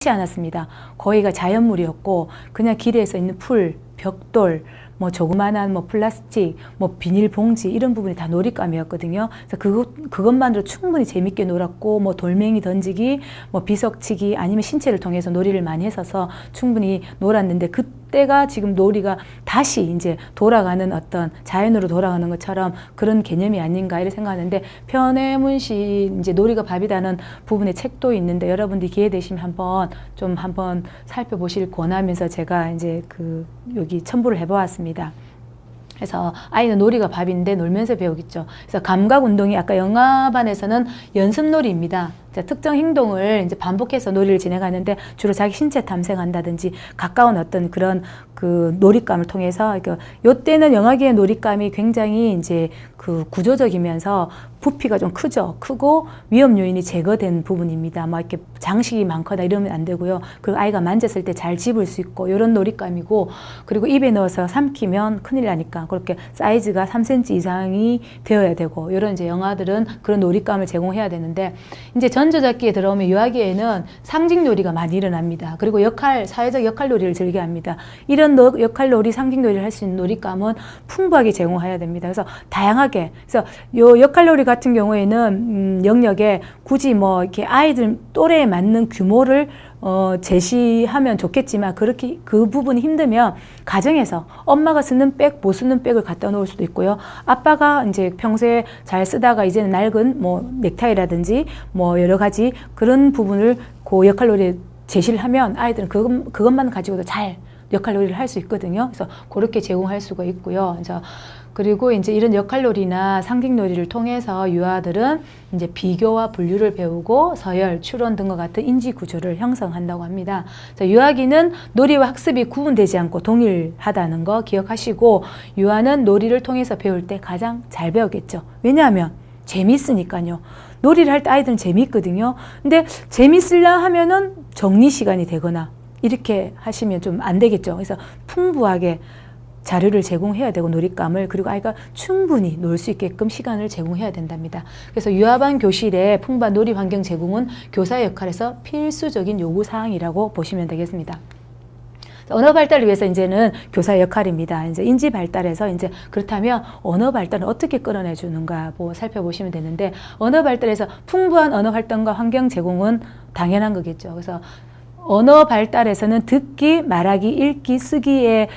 않았습니다. 거기가 자연물이었고 그냥 길에서 있는 풀, 벽돌, 뭐 조그만한 뭐 플라스틱, 뭐 비닐봉지 이런 부분이 다 놀잇감이었거든요. 그래서 그것만으로 충분히 재밌게 놀았고 뭐 돌멩이 던지기, 뭐 비석치기 아니면 신체를 통해서 놀이를 많이 했어서 충분히 놀았는데 그때가 지금 놀이가 다시 이제 돌아가는 어떤 자연으로 돌아가는 것처럼 그런 개념이 아닌가 이렇게 생각하는데 편혜문 씨 이제 놀이가 밥이라는 부분의 책도 있는데 여러분들이 기회 되시면 한번 살펴보실 권하면서 제가 이제 여기 첨부를 해보았습니다. 그래서 아이는 놀이가 밥인데 놀면서 배우겠죠. 그래서 감각 운동이 아까 영화반에서는 연습놀이입니다. 특정 행동을 이제 반복해서 놀이를 진행하는데 주로 자기 신체 탐색한다든지 가까운 어떤 그런 놀잇감을 통해서 요때는 영화계의 놀잇감이 굉장히 이제 구조적이면서 부피가 좀 크고 위험 요인이 제거된 부분입니다. 막 이렇게 장식이 많거나 이러면 안 되고요. 그리고 아이가 만졌을 때 잘 집을 수 있고 이런 놀잇감이고 그리고 입에 넣어서 삼키면 큰일 나니까 그렇게 사이즈가 3cm 이상이 되어야 되고 이런 이제 영화들은 그런 놀잇감을 제공해야 되는데 이제 전조잡기에 들어오면 유아기에는 상징놀이가 많이 일어납니다. 그리고 사회적 역할놀이를 즐겨합니다. 이런 역할놀이, 상징놀이를 할 수 있는 놀잇감은 풍부하게 제공해야 됩니다. 그래서 다양하게 그래서 요 역할놀이 같은 경우에는 영역에 굳이 뭐 이렇게 아이들 또래에 맞는 규모를 제시하면 좋겠지만 그렇게 그 부분이 힘들면 가정에서 엄마가 쓰는 백, 못 쓰는 백을 갖다 놓을 수도 있고요. 아빠가 이제 평소에 잘 쓰다가 이제는 낡은 뭐 넥타이라든지 뭐 여러 가지 그런 부분을 그 역할놀이에 제시를 하면 아이들은 그것만 가지고도 잘 역할놀이를 할 수 있거든요. 그래서 그렇게 제공할 수가 있고요. 그리고 이제 이런 역할놀이나 상징놀이를 통해서 유아들은 이제 비교와 분류를 배우고 서열, 추론 등과 같은 인지 구조를 형성한다고 합니다. 유아기는 놀이와 학습이 구분되지 않고 동일하다는 거 기억하시고 유아는 놀이를 통해서 배울 때 가장 잘 배우겠죠. 왜냐하면 재밌으니까요. 놀이를 할 때 아이들은 재밌거든요. 근데 재밌으려 하면은 정리 시간이 되거나 이렇게 하시면 좀 안 되겠죠. 그래서 풍부하게 자료를 제공해야 되고 놀잇감을 그리고 아이가 충분히 놀 수 있게끔 시간을 제공해야 된답니다. 그래서 유아반 교실의 풍부한 놀이 환경 제공은 교사의 역할에서 필수적인 요구사항이라고 보시면 되겠습니다. 언어 발달을 위해서 이제는 교사의 역할입니다. 이제 인지 발달에서 이제 그렇다면 언어 발달을 어떻게 끌어내 주는가 살펴보시면 되는데 언어 발달에서 풍부한 언어 활동과 환경 제공은 당연한 거겠죠. 그래서 언어 발달에서는 듣기, 말하기, 읽기, 쓰기에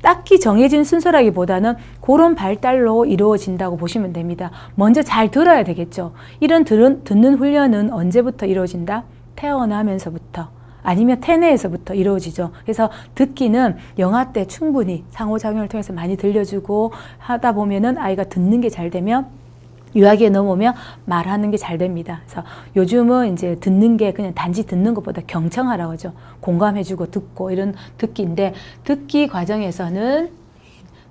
딱히 정해진 순서라기보다는 그런 발달로 이루어진다고 보시면 됩니다. 먼저 잘 들어야 되겠죠. 이런 듣는 훈련은 언제부터 이루어진다? 태어나면서부터 아니면 태내에서부터 이루어지죠. 그래서 듣기는 영아 때 충분히 상호작용을 통해서 많이 들려주고 하다 보면은 아이가 듣는 게 잘 되면 유아기에 넘어오면 말하는 게 잘 됩니다. 그래서 요즘은 이제 듣는 게 그냥 단지 듣는 것보다 경청하라고 하죠. 공감해주고 듣고 이런 듣기인데 듣기 과정에서는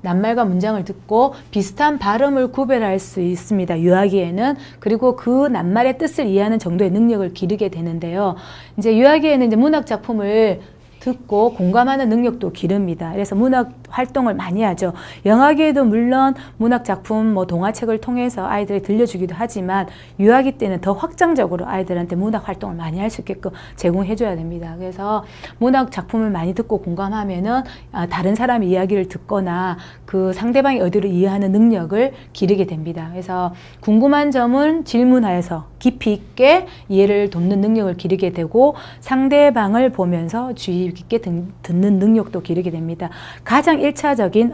낱말과 문장을 듣고 비슷한 발음을 구별할 수 있습니다. 유아기에는. 그리고 그 낱말의 뜻을 이해하는 정도의 능력을 기르게 되는데요. 이제 유아기에는 이제 문학 작품을 듣고 공감하는 능력도 기릅니다. 그래서 문학 활동을 많이 하죠. 영아기에도 물론 문학 작품, 동화책을 통해서 아이들이 들려주기도 하지만 유아기 때는 더 확장적으로 아이들한테 문학 활동을 많이 할 수 있게끔 제공해줘야 됩니다. 그래서 문학 작품을 많이 듣고 공감하면은 다른 사람의 이야기를 듣거나 그 상대방의 어디를 이해하는 능력을 기르게 됩니다. 그래서 궁금한 점은 질문하여서 깊이 있게 이해를 돕는 능력을 기르게 되고 상대방을 보면서 주의 깊게 듣는 능력도 기르게 됩니다. 가장 1차적인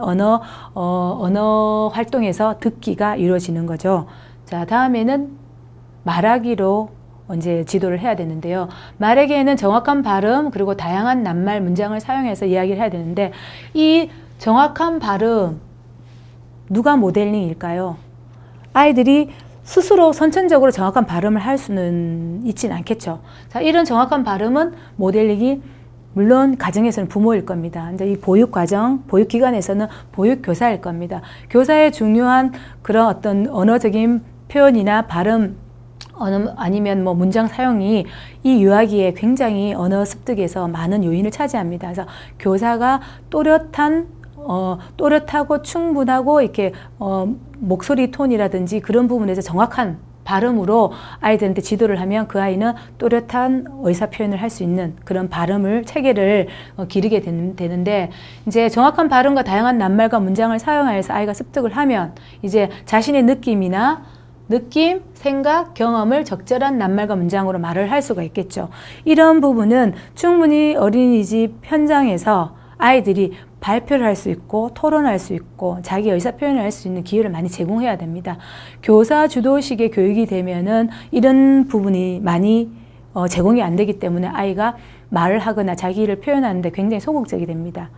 언어 활동에서 듣기가 이루어지는 거죠. 자, 다음에는 말하기로 이제 지도를 해야 되는데요. 말하기에는 정확한 발음 그리고 다양한 낱말 문장을 사용해서 이야기를 해야 되는데 이 정확한 발음 누가 모델링일까요? 아이들이 스스로 선천적으로 정확한 발음을 할 수는 있진 않겠죠. 자, 이런 정확한 발음은 모델링이 물론 가정에서는 부모일 겁니다. 이제 이 보육과정, 보육기관에서는 보육교사일 겁니다. 교사의 중요한 그런 어떤 언어적인 표현이나 발음, 아니면 문장 사용이 이 유아기에 굉장히 언어 습득에서 많은 요인을 차지합니다. 그래서 교사가 또렷하고 충분하고 이렇게 목소리 톤이라든지 그런 부분에서 정확한 발음으로 아이들한테 지도를 하면 그 아이는 또렷한 의사 표현을 할 수 있는 그런 발음을 체계를 기르게 되는데 이제 정확한 발음과 다양한 낱말과 문장을 사용하여서 아이가 습득을 하면 이제 자신의 느낌, 생각, 경험을 적절한 낱말과 문장으로 말을 할 수가 있겠죠. 이런 부분은 충분히 어린이집 현장에서 아이들이 발표를 할 수 있고 토론할 수 있고 자기 의사표현을 할 수 있는 기회를 많이 제공해야 됩니다. 교사 주도식의 교육이 되면은 이런 부분이 많이 제공이 안 되기 때문에 아이가 말을 하거나 자기를 표현하는데 굉장히 소극적이 됩니다.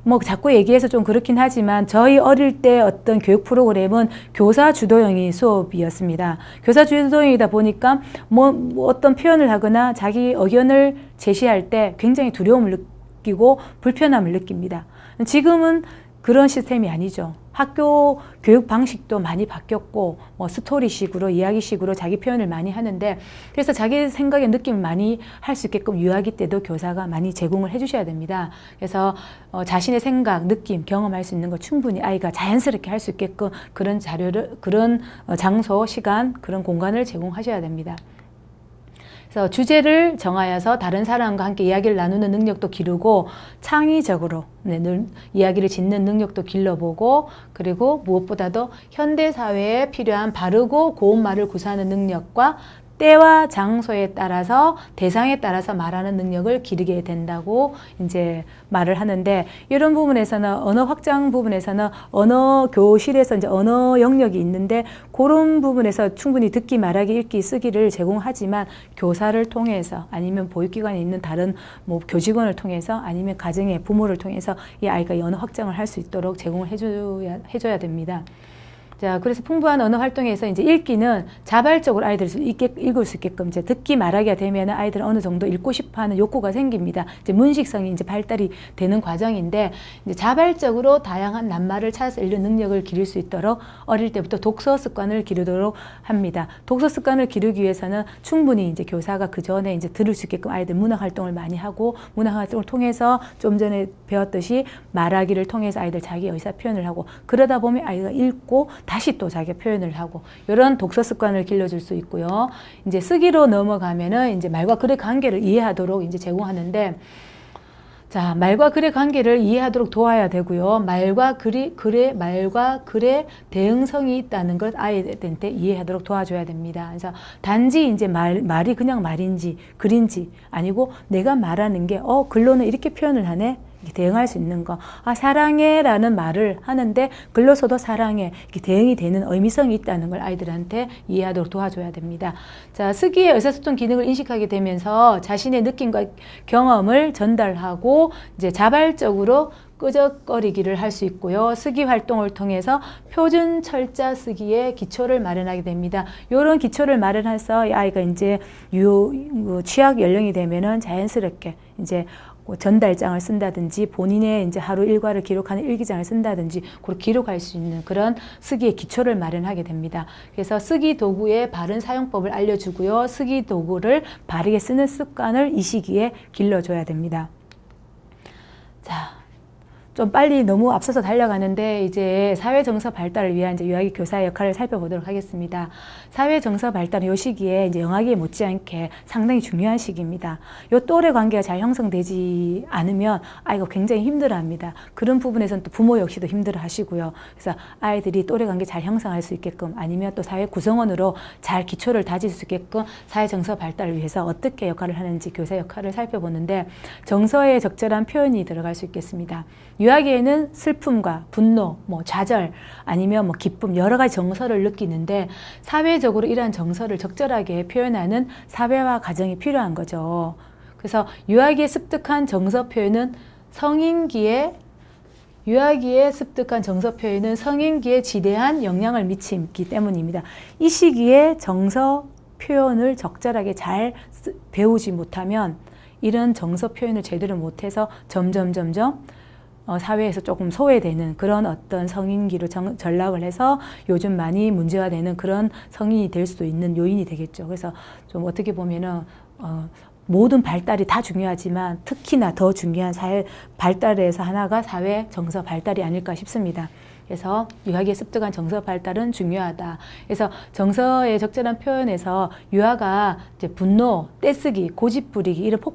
뭐 자꾸 얘기해서 좀 그렇긴 하지만 저희 어릴 때 어떤 교육 프로그램은 교사 주도형의 수업이었습니다. 교사 주도형이다 보니까 뭐 어떤 표현을 하거나 자기 의견을 제시할 때 굉장히 두려움을 느끼고 불편함을 느낍니다. 지금은 그런 시스템이 아니죠. 학교 교육 방식도 많이 바뀌었고 뭐 스토리식으로 이야기식으로 자기 표현을 많이 하는데 그래서 자기 생각의 느낌을 많이 할 수 있게끔 유아기 때도 교사가 많이 제공을 해주셔야 됩니다. 그래서 자신의 생각, 느낌, 경험할 수 있는 걸 충분히 아이가 자연스럽게 할 수 있게끔 그런 자료를 그런 장소, 시간, 그런 공간을 제공하셔야 됩니다. 그래서 주제를 정하여서 다른 사람과 함께 이야기를 나누는 능력도 기르고 창의적으로 이야기를 짓는 능력도 길러보고 그리고 무엇보다도 현대사회에 필요한 바르고 고운 말을 구사하는 능력과 때와 장소에 따라서 대상에 따라서 말하는 능력을 기르게 된다고 이제 말을 하는데 이런 부분에서는 언어 확장 부분에서는 언어 교실에서 이제 언어 영역이 있는데 그런 부분에서 충분히 듣기, 말하기, 읽기, 쓰기를 제공하지만 교사를 통해서 아니면 보육기관에 있는 다른 뭐 교직원을 통해서 아니면 가정의 부모를 통해서 이 아이가 언어 확장을 할 수 있도록 제공을 해줘야 됩니다. 자, 그래서 풍부한 언어 활동에서 이제 읽기는 자발적으로 아이들이 읽을 수 있게끔 이제 듣기 말하기가 되면 아이들은 어느 정도 읽고 싶어 하는 욕구가 생깁니다. 이제 문식성이 이제 발달이 되는 과정인데 이제 자발적으로 다양한 낱말을 찾아서 읽는 능력을 기를 수 있도록 어릴 때부터 독서 습관을 기르도록 합니다. 독서 습관을 기르기 위해서는 충분히 이제 교사가 그 전에 이제 들을 수 있게끔 아이들 문학 활동을 많이 하고 문학 활동을 통해서 좀 전에 배웠듯이 말하기를 통해서 아이들 자기 의사 표현을 하고 그러다 보면 아이가 읽고 다시 또 자기 표현을 하고 이런 독서 습관을 길러줄 수 있고요. 이제 쓰기로 넘어가면은 이제 말과 글의 관계를 이해하도록 이제 제공하는데 자, 말과 글의 관계를 이해하도록 도와야 되고요. 말과 글의 대응성이 있다는 걸 아이들한테 이해하도록 도와줘야 됩니다. 그래서 단지 이제 말이 그냥 말인지 글인지 아니고 내가 말하는 게 글로는 이렇게 표현을 하네. 대응할 수 있는 거. 사랑해 라는 말을 하는데 글로서도 사랑해 이렇게 대응이 되는 의미성이 있다는 걸 아이들한테 이해하도록 도와줘야 됩니다. 자, 쓰기의 의사소통 기능을 인식하게 되면서 자신의 느낌과 경험을 전달하고 이제 자발적으로 끄적거리기를 할 수 있고요. 쓰기 활동을 통해서 표준 철자 쓰기의 기초를 마련하게 됩니다. 이런 기초를 마련해서 이 아이가 이제 취학 연령이 되면은 자연스럽게 이제 전달장을 쓴다든지 본인의 이제 하루 일과를 기록하는 일기장을 쓴다든지 그렇게 기록할 수 있는 그런 쓰기의 기초를 마련하게 됩니다. 그래서 쓰기 도구의 바른 사용법을 알려주고요. 쓰기 도구를 바르게 쓰는 습관을 이 시기에 길러줘야 됩니다. 자, 좀 빨리 너무 앞서서 달려가는데 이제 사회정서 발달을 위한 이제 유아기 교사의 역할을 살펴보도록 하겠습니다. 사회정서 발달은 이 시기에 이제 영아기에 못지않게 상당히 중요한 시기입니다. 이 또래 관계가 잘 형성되지 않으면 아이가 굉장히 힘들어합니다. 그런 부분에서는 또 부모 역시도 힘들어하시고요. 그래서 아이들이 또래 관계 잘 형성할 수 있게끔 아니면 또 사회 구성원으로 잘 기초를 다질 수 있게끔 사회정서 발달을 위해서 어떻게 역할을 하는지 교사 역할을 살펴보는데 정서에 적절한 표현이 들어갈 수 있겠습니다. 유아기에는 슬픔과 분노, 뭐 좌절, 아니면 뭐 기쁨 여러 가지 정서를 느끼는데 사회적으로 이러한 정서를 적절하게 표현하는 사회화 과정이 필요한 거죠. 그래서 유아기에 습득한 정서 표현은 유아기에 습득한 정서 표현은 성인기에 지대한 영향을 미치기 때문입니다. 이 시기에 정서 표현을 적절하게 잘 배우지 못하면 이런 정서 표현을 제대로 못해서 점점 사회에서 조금 소외되는 그런 어떤 성인기로 전락을 해서 요즘 많이 문제화되는 그런 성인이 될 수도 있는 요인이 되겠죠. 그래서 좀 어떻게 보면은 모든 발달이 다 중요하지만 특히나 더 중요한 사회 발달에서 하나가 사회 정서 발달이 아닐까 싶습니다. 그래서 유아기의 습득한 정서 발달은 중요하다. 그래서 정서의 적절한 표현에서 유아가 이제 분노, 떼쓰기, 고집 부리기 이런 폭발